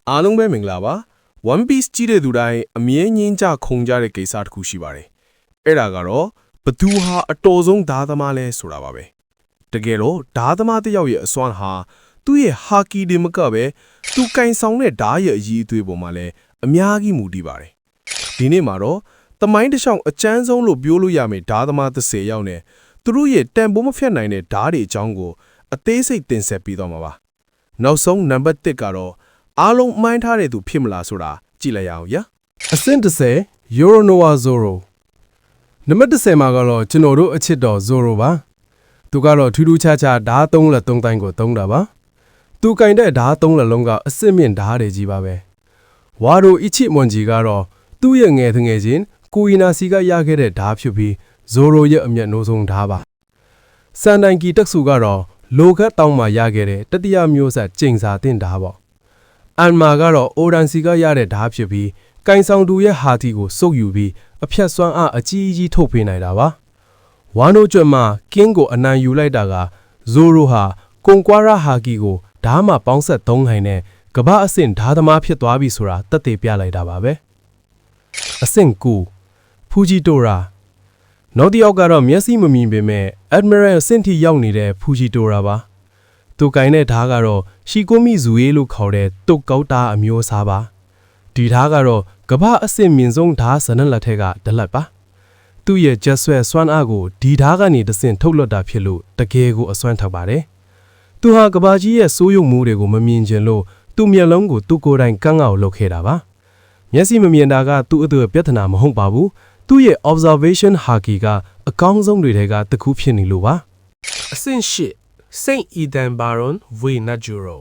အားလုံးပဲမင်္ဂလာပါ One Piece ကြည့်တဲ့သူတိုင်းအမြဲငင်းကြခုန်ကြတဲ့ကိစ္စတစ်ခုရှိပါတယ်အဲ့ဒါကတော့ဘသူဟာအတော်ဆုံးဓာသမားလဲဆိုတာပါပဲတကယ်တော့ဓာသမားတစ်ယောက်ရဲ့အစွမ်းဟာသူ့ရဲ့ဟာကီတွေမကပဲသူကင်ဆောင်တဲ့ဓာရဲ့အရေးအသွေးပေါ်မှာလဲအများကြီးမူတည်ပါတယ်ဒီနေ့မှာတော့သမိုင်းတစ်လျှောက်အကျန်းဆုံးလို့ပြောလို့ရမယ်ဓာသမား30ယောက်နဲ့သူတို့ရဲ့တန်ဖိုးမဖြတ်နိုင်တဲ့ဓာတွေအကြောင်းကိုအသေးစိတ်တင်ဆက်ပြီးတော့မှာပါနောက်ဆုံးနံပါတ်1ကတော့အားလုံးမှန်းထားတဲ့သူဖြစ်မလားဆိုတာကြည့်လိုက်ရအောင်ဗျာအဆင့်30 Yorinoa Zoro နံပါတ်30မှာကတော့ကျွန်တော်တို့အချစ်တော် Zoro ပါသူကတော့ထူးထူးခြားခြားဓာတ်3လက်3တိုင်းကိုသုံးတာပါသူကင်တဲ့ဓာတ်3လက်လုံးကအစ်စ်မြင့်ဓာတ်တွေကြီးပါပဲဝါရိုအီချီမွန်ဂျီကတော့သူ့ရဲ့ငယ်ချင်းကိုအီနာစီကရခဲ့တဲ့ဓာတ်ဖြစ်ပြီး Zoro ရဲ့အမျက်နှိုးဆုံးဓာတ်ပါစန်တိုင်ကီတက်ဆူကတော့လိုခတ်တောင်းမှရခဲ့တဲ့တတိယမျိုးဆက်ကျိန်စာတင်ဓာတ်ပေါ့အန်မာကတော့အိုဒန်စီကရတဲ့ဓာတ်ဖြစ်ပြီးကင်ဆောင်သူရဲ့ဟာတီကိုစုပ်ယူပြီးအဖြတ်စွမ်းအားအကြီးကြီးထုတ်ပေးနိုင်တာပါဝါနိုကျွတ်မှာကင်းကိုအနံယူလိုက်တာကဇိုရိုဟာကွန်ကွာရာဟာကီကိုဓာတ်မှပေါင်းဆက်သုံးနိုင်တဲ့ကမ္ဘာအဆင့်ဓာတ်သမားဖြစ်သွားပြီဆိုတာသက်သေပြလိုက်တာပါပဲအဆင့်9ဖူဂျီတိုရာနောက်တစ်ယောက်ကတော့မျက်စိမမြင်ပေမဲ့ Admiral အဆင့်ထိရောက်နေတဲ့ဖူဂျီတိုရာပါသူကင်တဲ့ဓာတ်ကတော့ရှီကိုမီဇူယေလို့ခေါ်တဲ့တုတ်ကောက်တာအမျိုးအစားပါဒီဓာတ်ကတော့ကမ္ဘာအဆင့်မြင့်ဆုံးဓာတ်စနလက်ထက်ကဒလက်ပါသူ့ရဲ့ဂျက်ဆွဲစွမ်းအားကိုဒီဓာတ်ကနေတဆင့်ထုတ်လွှတ်တာဖြစ်လို့တကယ်ကိုအစွမ်းထောက်ပါတယ်သူဟာကမ္ဘာကြီးရဲ့စိုးရုံမှုတွေကိုမမြင်ချင်လို့သူ့မျက်လုံးကိုသူ့ကိုယ်တိုင်ကန်းအောင်လုပ်ခဲ့တာပါမျက်စိမမြင်တာကသူ့အတွက်ပြဿနာမဟုတ်ပါဘူးသူ့ရဲ့ observation haki ကအကောင်းဆုံးတွေထဲကတစ်ခုဖြစ်နေလို့ပါအဆင့်8 Saint Ethan Baron V Najuro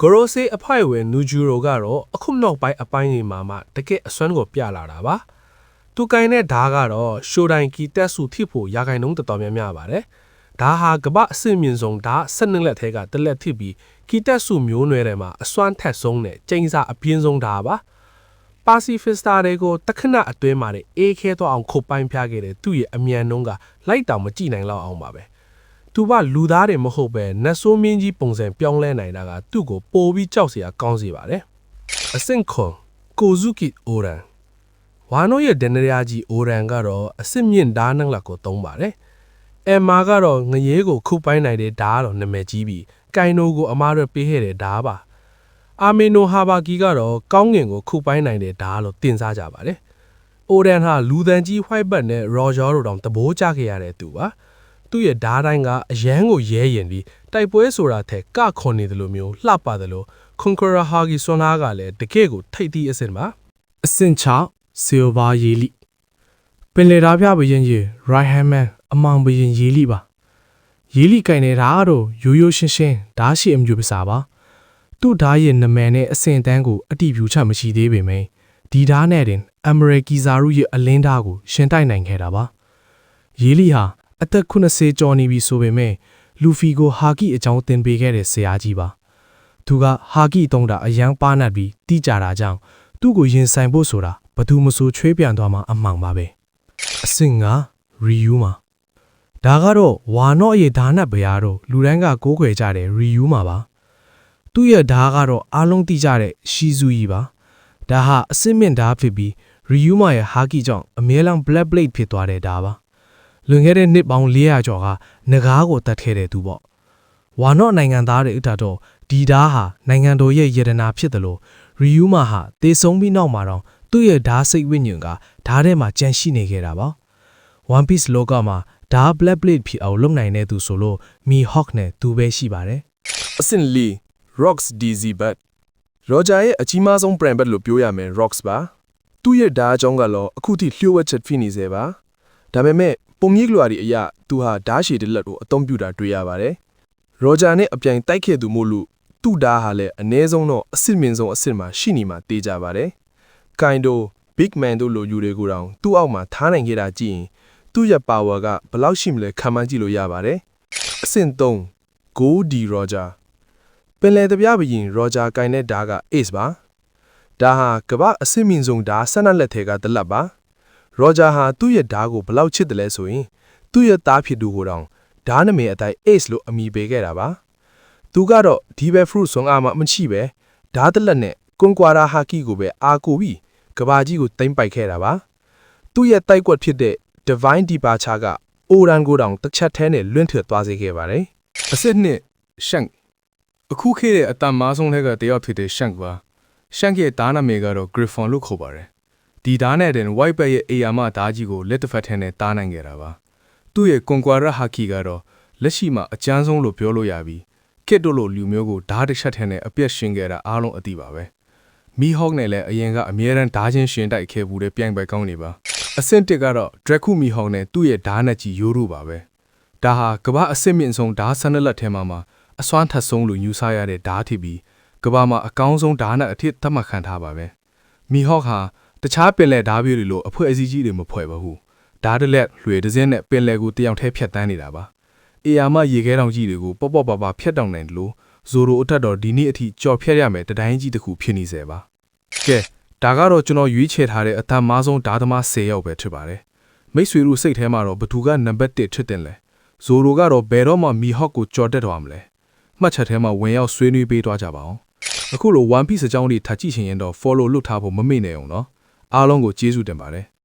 ဂရိုဆေးအဖိုက်ဝဲနူဂျူရိုကတော့အခုနောက်ပိုင်းအပိုင်းတွေမှာမှတကယ်အစွမ်းကိုပြလာတာပါသူကင်တဲ့ဓာတ်ကတော့ရှိုတိုင်ကီတက်စုထိဖို့ရာခိုင်နှုန်းတော်တော်များများပါတယ်ဒါဟာကမ္ဘာအဆင့်မြင့်ဆုံးဓာတ်12လက်ထဲကတစ်လက်ဖြစ်ပြီးကီတက်စုမျိုးနွယ်တွေမှာအစွမ်းထက်ဆုံးနဲ့ကျိန်းစာအပြင်းဆုံးဓာတ်ပါပါစီဖစ်စတာတွေကိုတခဏအတွင်းမှာအေးခဲသွားအောင်ခုတ်ပိုင်းပြခဲ့တဲ့သူ့ရဲ့အမြန်နှုန်းကလိုက်တောင်မကြည့်နိုင်လောက်အောင်ပါပဲသူကလူသားတွေမဟုတ်ပဲနတ်ဆိုးမင်းကြီးပုံစံပြောင်းလဲနိုင်တာကသူ့ကိုပိုပြီးကြောက်စရာကောင်းစေပါတယ်အဆင့်ခွန်ကိုဇူကီအိုရန်ဝါနိုရဲ့ဒန်နရာဂျီအိုရန်ကတော့အဆင့်မြင့်ဓာတ်năngကိုသုံးပါတယ်အမ်မာကတော့ငရဲကိုခုတ်ပိုင်းနိုင်တဲ့ဓာတ်တော့နာမည်ကြီးပြီးကိုင်နိုကိုအမားရပေးခဲ့တဲ့ဓာတ်ပါအာမေနိုဟာဘာကီကတော့ကောင်းငင်ကိုခုတ်ပိုင်းနိုင်တဲ့ဓာတ်လို့တင်စားကြပါတယ်အိုရန်ဟာလူသန်ကြီးဝိုက်ဘတ်နဲ့ရော်ဂျာတို့တောင်တဘိုးကြခဲ့ရတဲ့သူပါသူ့ရဲ့ဓာတ်တိုင်းကအရန်ကိုရဲရင်ပြီးတိုက်ပွဲဆိုတာထက်ကခွန်နေတယ်လို့မျိုးလှပတယ်လို့ခွန်ကရာဟာဂီဆွန်လာကလည်းတကယ့်ကိုထိတ်သီးအဆင့်ပါအဆင့်6ဆီလ်ဗာယေလီပင်လေဓာပြဘရင်ကြီးရိုင်ဟမ်မန်အမောင်ဘရင်ယေလီပါယေလီကင်နေတာတော့ရိုးရိုးရှင်းရှင်းဓာတ်ရှိအမျိုးပစာပါသူ့ဓာတ်ရဲ့နမန်နဲ့အဆင့်တန်းကိုအတိပြူချက်မရှိသေးပေမယ့်ဒီဓာတ်နဲ့တင်အမရကီဇာရုရဲ့အလင်းဓာတ်ကိုရှင်တိုက်နိုင်ခဲ့တာပါယေလီဟာအသက်80ကျော်နေပြီဆိုပေမဲ့လူဖီကိုဟာကီအကြောင်းသင်ပေးခဲ့တဲ့ဆရာကြီးပါသူကဟာကီတုံးတာအရန်ပါနတ်ပြီးတိကြတာကြောင့်သူ့ကိုရင်ဆိုင်ဖို့ဆိုတာဘသူမဆိုချွေးပြန်သွားမှအမှန်ပါပဲအဆင့်9ရီယူမာဒါကတော့ဝါနော့ရဲ့ဓာနတ်ဗျာတော့လူတိုင်းကကိုးခွေကြတဲ့ရီယူမာပါသူ့ရဲ့ဓာကတော့အားလုံးတိကြတဲ့ရှီဇူကြီးပါဒါဟာအဆင့်မြင့်ဓာဖြစ်ပြီးရီယူမာရဲ့ဟာကီကြောင့်အမြဲတမ်း black blade ဖြစ်သွားတဲ့ဓာပါလွန်ခဲ့တဲ့နှစ်ပေါင်း400ကျော်ကငကားကိုတတ်ခဲ့တဲ့သူပေါ့ဝါနော့နိုင်ငံသားတွေဥတာတော့ဒီဓာဟာနိုင်ငံတော်ရဲ့ယတနာဖြစ်တယ်လို့ရီယူမာဟာတေဆုံးပြီးနောက်မှာတော့သူ့ရဲ့ဓာစိတ်ဝိညာဉ်ကဓာထဲမှာကြန့်ရှိနေခဲ့တာပါ One Piece လောကမှာဓာ Black Blade ဖြစ်အောင်လုပ်နိုင်တဲ့သူဆိုလို့မီဟော့နဲ့သူပဲရှိပါတယ်အဆင့်4 Rocks DZ Bat ရောဂျာရဲ့အကြီးမားဆုံး brand ဘတ်လို့ပြောရမယ် Rocks ပါသူ့ရဲ့ဓာအကြောင်းကတော့အခုထိလျှို့ဝှက်ချက်ဖြစ်နေစေပါဒါပေမဲ့ပုံရိပ်လွှာတွေအရသူဟာဓာရှည်တလက်ကိုအသုံးပြုတာတွေ့ရပါတယ်ရောဂျာနဲ့အပြိုင်တိုက်ခဲ့သူမို့လို့သူ့ဓာဟာလည်းအ ਨੇ ဆုံးတော့အစ်စ်မြင့်ဆုံးအစ်စ်မှာရှိနေမှာတေးကြပါတယ်ကိုင်ဒို Big Man တို့လိုယူတွေကိုတောင်သူ့အောက်မှာထားနိုင်ခဲ့တာကြည့်ရင်သူ့ရဲ့ power ကဘယ်လောက်ရှိမလဲခံမှန်းကြည့်လို့ရပါတယ်အဆင့်3 Go D Roger ပင်လယ်တပြဘရင် Roger ကိုင်တဲ့ဓာက Ace ပါဒါဟာကမ္ဘာအဆင့်မြင့်ဆုံးဓာ12လက်ထဲကတစ်လက်ပါရောဂျာဟာသူ့ရဲ့ဓာကိုဘယ်လောက်ချစ်တယ်လဲဆိုရင်သူ့ရဲ့သားဖြစ်သူကိုတောင်ဓာနမေအတိုင်း Ace လို့အမည်ပေးခဲ့တာပါသူကတော့ဒီဘက် fruit ဆွန်အားမှမရှိပဲဓ ဓာတ်လက်နဲ့ကွန်ကွာရာဟာကီကိုပဲအာကိုပြီးကဘာကြီးကိုတိမ့်ပိုက်ခဲ့တာပါသူ့ရဲ့တိုက်ကွက်ဖြစ်တဲ့ Divine Departure ကအိုရန်ကိုတောင်တစ်ချက်ထဲနဲ့လွင့်ထွက်သွားစေခဲ့ပါတယ် အစစ်နှစ်ရှန့်အခုခေတ်ရဲ့အတန်မားဆုံးထဲကတယောက်ဖြစ်တဲ့ရှန့်ပါရှန့်ရဲ့ဓာတ်နာမည်ကတော့ Griffon လို့ခေါ်ပါတယ်ဒီဓာတ်နဲ့တင် White Bat ရဲ့အေယာမဓာတ်ကြီးကိုလက်တစ်ဖက်ထဲနဲ့တားနိုင်ခဲ့တာပါသူ့ရဲ့ Conqueror Haki ကတော့လက်ရှိမှာအကျန်းဆုံးလို့ပြောလို့ရပြီးခစ်တို့လိုလူမျိုးကိုဓာတ်တစ်ချက်ထဲနဲ့အပြက်ရှင်ခဲ့တာအားလုံးအသိပါပဲမီဟော့နဲ့လည်းအရင်ကအမြဲတမ်းဓာတ်ချင်းရှင်တိုက်ခဲ့ဘူးတဲ့ပြိုင်ပွဲကောင်းနေပါအဆင့်1ကတော့ Dracu မီဟော့နဲ့သူ့ရဲ့ဓာတ်နဲ့ကြီးရိုးရိုးပါပဲဒါဟာကမ္ဘာအစစ်မြင့်ဆုံးဓာတ်ဆန်းလက်ထဲမှာအစွမ်းထက်ဆုံးလို့ယူဆရတဲ့ဓာတ်ထီပြီးကမ္ဘာမှာအကောင်းဆုံးဓာတ်နဲ့အထစ်သတ်မှတ်ခံထားပါပဲမီဟော့ဟာတခြားပင်လယ်ဓာတ်ပြည့်တွေလိုအဖွဲ့အစည်းကြီးတွေမဖွဲ့ပါဘူးဓာတ်တစ်လက်လွှေတစ်စင်းနဲ့ပင်လယ်ကိုတယောက်တည်းဖြတ်တန်းနေတာပါအေယာမရေခဲတောင်ကြီးတွေကိုပေါ့ပေါ့ပါပါဖြတ်တောင်နိုင်တယ်လို့ဇိုရိုအထက်တော်ဒီနေ့အထိကြော်ဖြတ်ရမယ်တတိုင်းကြီးတစ်ခုဖြစ်နေစေပါကဲဒါကတော့ကျွန်တော်ရွေးချယ်ထားတဲ့အထက်မားဆုံးဓာတ်သမား10ယောက်ပဲဖြစ်ပါတယ်မိတ်ဆွေတို့စိတ်ထဲမှာတော့ဘသူကနံပါတ်1ဖြစ်တင်လဲဇိုရိုကတော့ဘယ်တော့မှမီဟော့ကိုကြော်တက်သွားမလဲမှတ်ချက်ထဲမှာဝင်ရောက်ဆွေးနွေးပေးသွားကြပါအောင်အခုလို One Piece အကြောင်းလေးထပ်ကြည့်ချင်ရင်တော့ follow လုပ်ထားဖို့မမေ့နဲ့အောင်နော်အားလုံးကိုကျေးဇူးတင်ပါတယ်